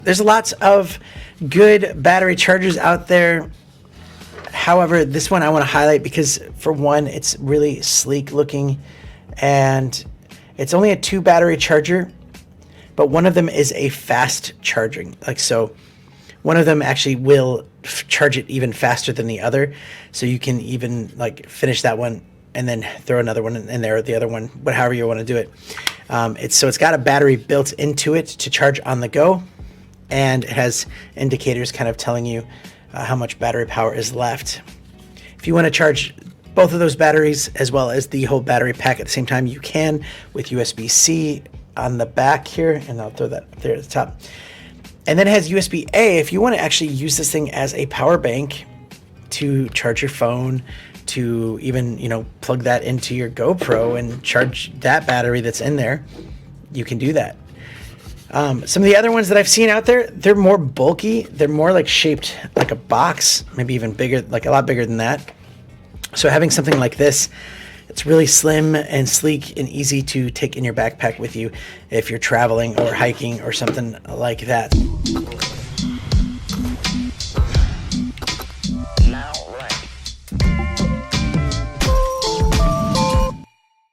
there's lots of good battery chargers out there. However, this one I want to highlight because, for one, it's really sleek looking, and it's only a 2 battery charger, but one of them is a fast charging. Like, so one of them actually will charge it even faster than the other. So you can even like finish that one and then throw another one in there, the other one, but however you want to do it. It's got a battery built into it to charge on the go, and it has indicators kind of telling you how much battery power is left. If you want to charge both of those batteries as well as the whole battery pack at the same time, you can with USB-C on the back here, and I'll throw that up there at the top. And then it has USB-A if you want to actually use this thing as a power bank to charge your phone, to even, you know, plug that into your GoPro and charge that battery that's in there. You can do that. Some of the other ones that I've seen out there, they're more bulky. They're more like shaped like a box, maybe even bigger, like a lot bigger than that. So having something like this, it's really slim and sleek and easy to take in your backpack with you if you're traveling or hiking or something like that.